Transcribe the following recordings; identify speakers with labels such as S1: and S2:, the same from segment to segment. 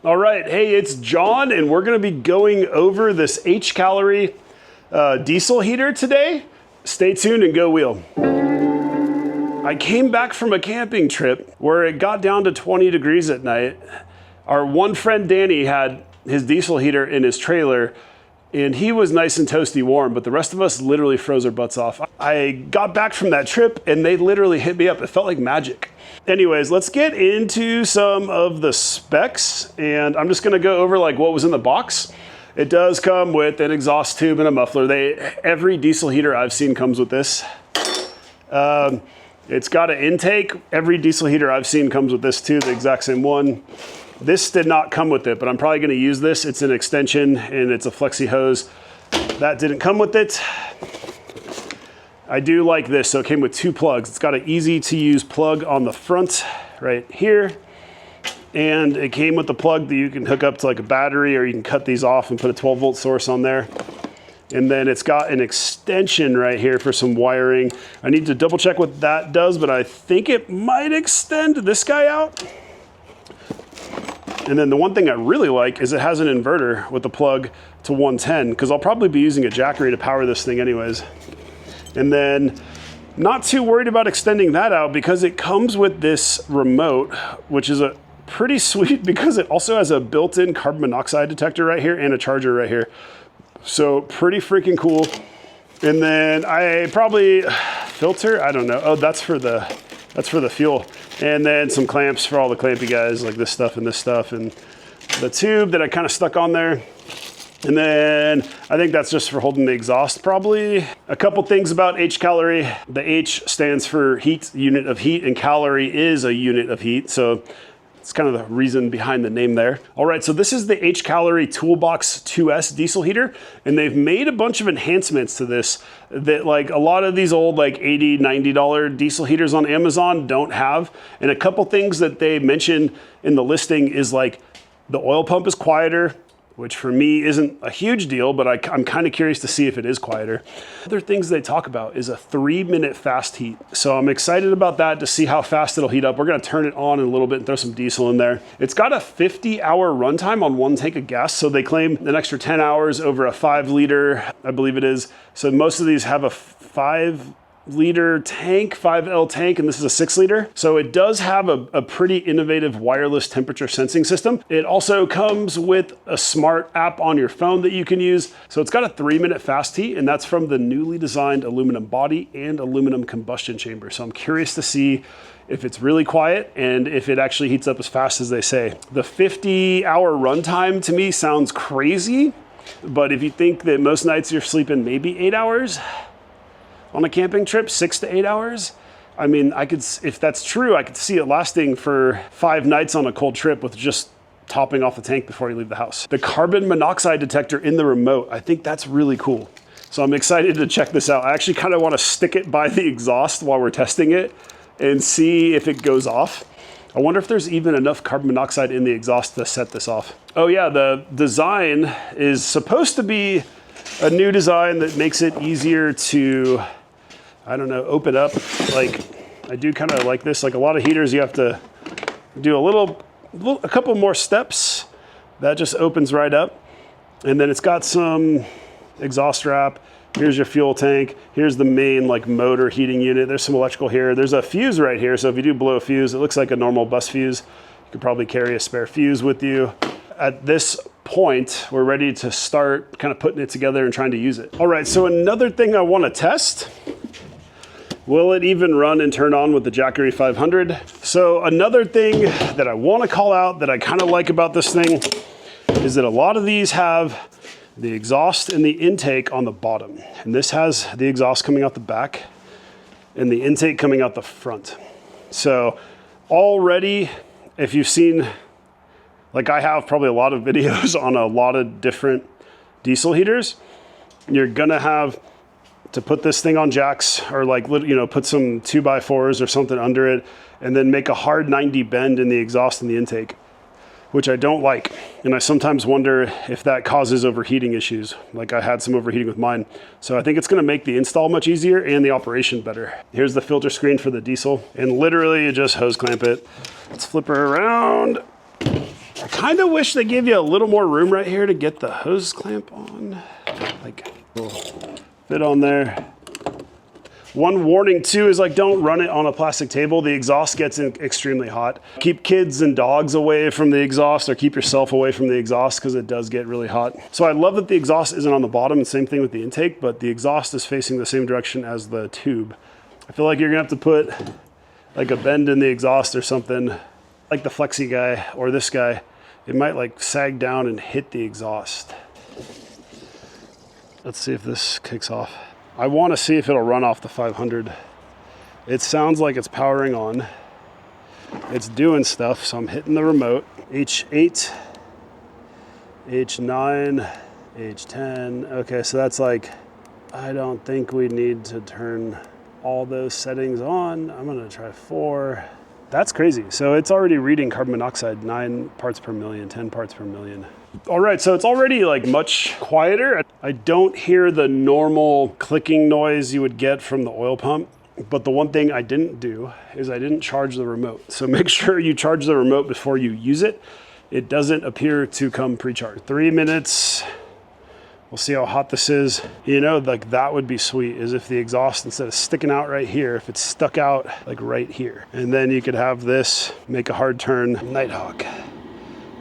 S1: All right, hey, it's John, and we're gonna be going over this Hcalory diesel heater today. Stay tuned and go wheel. I came back from a camping trip where it got down to 20 degrees at night. Our one friend Danny had his diesel heater in his trailer, and he was nice and toasty warm, but the rest of us literally froze our butts off. I got back from that trip and they literally hit me up. It felt like magic. Anyways, let's get into some of the specs, and I'm just gonna go over like what was in the box. It does come with an exhaust tube and a muffler. Every diesel heater I've seen comes with this. It's got an intake. Every diesel heater I've seen comes with this too, the exact same one. This did not come with it, but I'm probably gonna use this. It's an extension and it's a flexi hose. That didn't come with it. I do like this, so it came with two plugs. It's got an easy to use plug on the front right here. And it came with the plug that you can hook up to like a battery, or you can cut these off and put a 12-volt source on there. And then it's got an extension right here for some wiring. I need to double check what that does, but I think it might extend this guy out. And then the one thing I really like is it has an inverter with the plug to 110, because I'll probably be using a Jackery to power this thing anyways. And then not too worried about extending that out because it comes with this remote, which is a pretty sweet because it also has a built-in carbon monoxide detector right here and a charger right here. So pretty freaking cool. And then I probably filter, I don't know. Oh, that's for the fuel. And then some clamps for all the clampy guys, like this stuff and the tube that I kind of stuck on there. And then I think that's just for holding the exhaust probably. A couple things about Hcalory. The H stands for heat, unit of heat, and calorie is a unit of heat. So it's kind of the reason behind the name there. All right, so this is the Hcalory Toolbox 2S diesel heater, and they've made a bunch of enhancements to this that like a lot of these old like $80, $90 diesel heaters on Amazon don't have. And a couple things that they mention in the listing is like the oil pump is quieter, which for me isn't a huge deal, but I'm kind of curious to see if it is quieter. Other things they talk about is a 3-minute fast heat. So I'm excited about that to see how fast it'll heat up. We're gonna turn it on in a little bit and throw some diesel in there. It's got a 50-hour runtime on one tank of gas. So they claim an extra 10 hours over a 5-liter, I believe it is. So most of these have a 5-liter tank, 5L tank, and this is a 6-liter. So it does have a pretty innovative wireless temperature sensing system. It also comes with a smart app on your phone that you can use. So it's got a 3-minute fast heat, and that's from the newly designed aluminum body and aluminum combustion chamber. So I'm curious to see if it's really quiet and if it actually heats up as fast as they say. The 50-hour runtime to me sounds crazy, but if you think that most nights you're sleeping maybe 8 hours, on a camping trip, 6 to 8 hours. I mean, if that's true, I could see it lasting for 5 nights on a cold trip with just topping off the tank before you leave the house. The carbon monoxide detector in the remote, I think that's really cool. So I'm excited to check this out. I actually kind of want to stick it by the exhaust while we're testing it and see if it goes off. I wonder if there's even enough carbon monoxide in the exhaust to set this off. Oh yeah, the design is supposed to be a new design that makes it easier to, I don't know, open up. Like, I do kind of like this. Like a lot of heaters, you have to do a couple more steps. That just opens right up. And then it's got some exhaust wrap. Here's your fuel tank. Here's the main like motor heating unit. There's some electrical here. There's a fuse right here. So if you do blow a fuse, it looks like a normal bus fuse. You could probably carry a spare fuse with you. At this point, we're ready to start kind of putting it together and trying to use it. All right, so another thing I want to test. Will it even run and turn on with the Jackery 500? So another thing that I want to call out that I kind of like about this thing is that a lot of these have the exhaust and the intake on the bottom. And this has the exhaust coming out the back and the intake coming out the front. So already, if you've seen, like I have probably a lot of videos on a lot of different diesel heaters, you're gonna have to put this thing on jacks or like, you know, put some 2x4s or something under it and then make a hard 90 bend in the exhaust and the intake, which I don't like. And I sometimes wonder if that causes overheating issues. Like I had some overheating with mine. So I think it's gonna make the install much easier and the operation better. Here's the filter screen for the diesel. And literally you just hose clamp it. Let's flip her around. kind of wish they gave you a little more room right here to get the hose clamp on. Like, fit on there. One warning too is like, don't run it on a plastic table. The exhaust gets extremely hot. Keep kids and dogs away from the exhaust, or keep yourself away from the exhaust, because it does get really hot. So I love that the exhaust isn't on the bottom, and same thing with the intake, but the exhaust is facing the same direction as the tube. I feel like you're gonna have to put like a bend in the exhaust or something, like the Flexi guy or this guy. It might like sag down and hit the exhaust. Let's see if this kicks off. I want to see if it'll run off the 500. It sounds like it's powering on. It's doing stuff, so I'm hitting the remote. H8, H9, H10. Okay, so that's like, I don't think we need to turn all those settings on. I'm gonna try 4. That's crazy. So it's already reading carbon monoxide, 9 parts per million, 10 parts per million. All right, so it's already like much quieter. I don't hear the normal clicking noise you would get from the oil pump, but the one thing I didn't do is I didn't charge the remote. So make sure you charge the remote before you use it. It doesn't appear to come pre-charged. 3 minutes. We'll see how hot this is. You know, like that would be sweet, is if the exhaust, instead of sticking out right here, if it's stuck out like right here. And then you could have this make a hard turn. Nighthawk.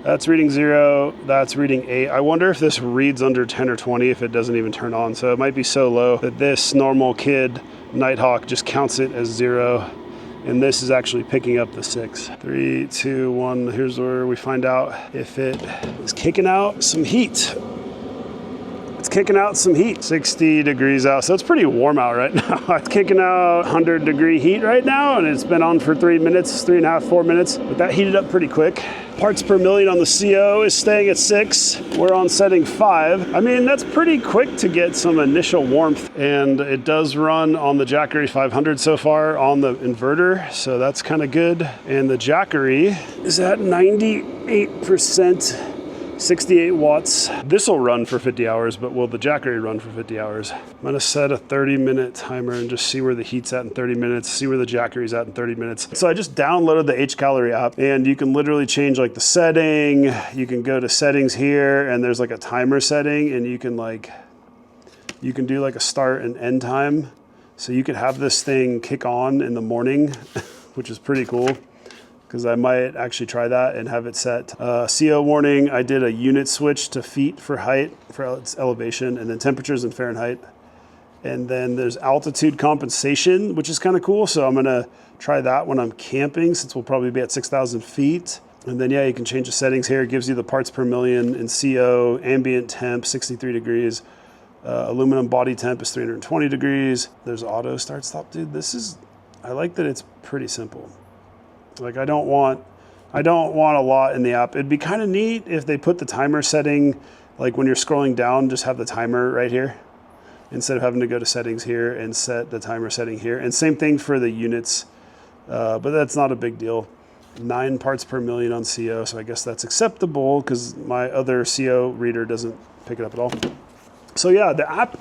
S1: That's reading 0, that's reading 8. I wonder if this reads under 10 or 20 if it doesn't even turn on. So it might be so low that this normal kid Nighthawk just counts it as 0. And this is actually picking up the 6. 3, 2, 1, here's where we find out if it is kicking out some heat. It's kicking out some heat. 60 degrees out, so it's pretty warm out right now. It's kicking out 100-degree heat right now, and it's been on for 3 minutes, 3.5, 4 minutes, but that heated up pretty quick. Parts per million on the CO is staying at 6. We're on setting 5. I mean, that's pretty quick to get some initial warmth, and it does run on the Hcalory 500 so far on the inverter, so that's kind of good. And the Hcalory is at 98%. 68 watts. This will run for 50 hours, but will the Hcalory run for 50 hours? I'm gonna set a 30-minute timer and just see where the heat's at in 30 minutes, see where the Hcalory's at in 30 minutes. So I just downloaded the Hcalory app, and you can literally change like the setting. You can go to settings here, and there's like a timer setting, and you can do like a start and end time. So you could have this thing kick on in the morning, which is pretty cool, because I might actually try that and have it set. CO warning, I did a unit switch to feet for height, for its elevation, and then temperatures in Fahrenheit. And then there's altitude compensation, which is kind of cool. So I'm gonna try that when I'm camping, since we'll probably be at 6,000 feet. And then yeah, you can change the settings here. It gives you the parts per million in CO, ambient temp, 63 degrees. Aluminum body temp is 320 degrees. There's auto start stop, dude. I like that it's pretty simple. Like I don't want a lot in the app. It'd be kind of neat if they put the timer setting, like when you're scrolling down, just have the timer right here, instead of having to go to settings here and set the timer setting here. And same thing for the units, but that's not a big deal. 9 parts per million on CO, so I guess that's acceptable because my other CO reader doesn't pick it up at all. So yeah, the app,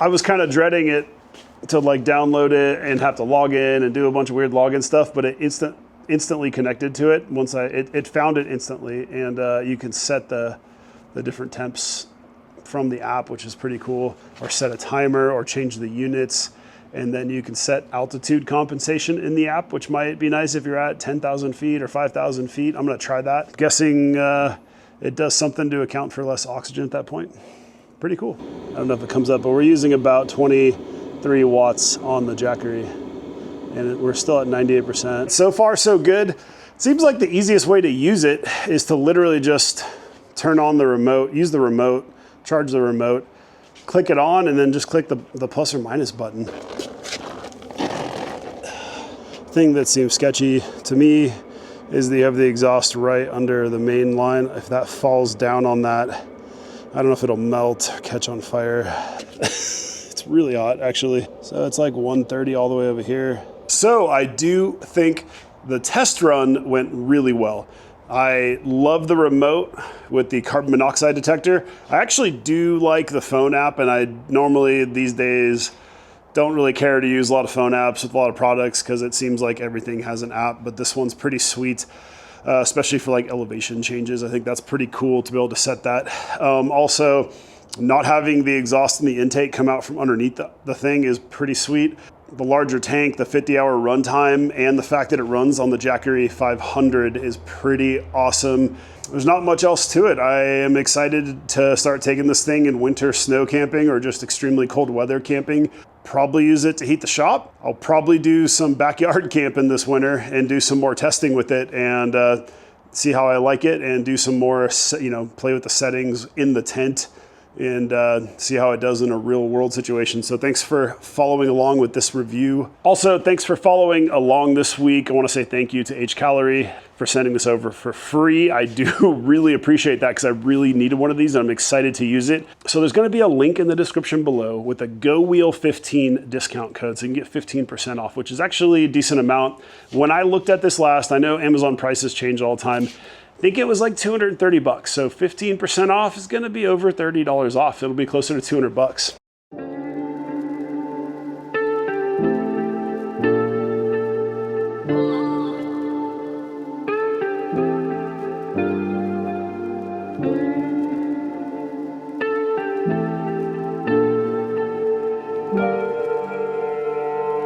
S1: I was kind of dreading it to like download it and have to log in and do a bunch of weird login stuff, but it instantly connected to it. Once it found it instantly, and you can set the different temps from the app, which is pretty cool, or set a timer or change the units. And then you can set altitude compensation in the app, which might be nice if you're at 10,000 feet or 5,000 feet. I'm gonna try that. Guessing it does something to account for less oxygen at that point. Pretty cool. I don't know if it comes up, but we're using about 23 watts on the Hcalory, and we're still at 98%. So far, so good. It seems like the easiest way to use it is to literally just turn on the remote, use the remote, charge the remote, click it on, and then just click the plus or minus button. Thing that seems sketchy to me is that you have the exhaust right under the main line. If that falls down on that, I don't know if it'll melt or catch on fire. It's really hot, actually. So it's like 130 all the way over here. So I do think the test run went really well. I love the remote with the carbon monoxide detector. I actually do like the phone app, and I normally these days don't really care to use a lot of phone apps with a lot of products because it seems like everything has an app, but this one's pretty sweet. especially for like elevation changes. I think that's pretty cool to be able to set that. Also, not having the exhaust and the intake come out from underneath the thing is pretty sweet. The larger tank, the 50-hour runtime, and the fact that it runs on the Hcalory 500 is pretty awesome. There's not much else to it. I am excited to start taking this thing in winter snow camping or just extremely cold weather camping. Probably use it to heat the shop. I'll probably do some backyard camping this winter and do some more testing with it and see how I like it and do some more, play with the settings in the tent and see how it does in a real world situation. So thanks for following along with this review. Also, thanks for following along this week. I want to say thank you to Hcalory for sending this over for free. I do really appreciate that because I really needed one of these and I'm excited to use it. So there's going to be a link in the description below with a GoWheel15 discount code. So you can get 15% off, which is actually a decent amount. When I looked at this last, I know Amazon prices change all the time. I think it was like 230 bucks. So 15% off is going to be over $30 off. It'll be closer to 200 bucks.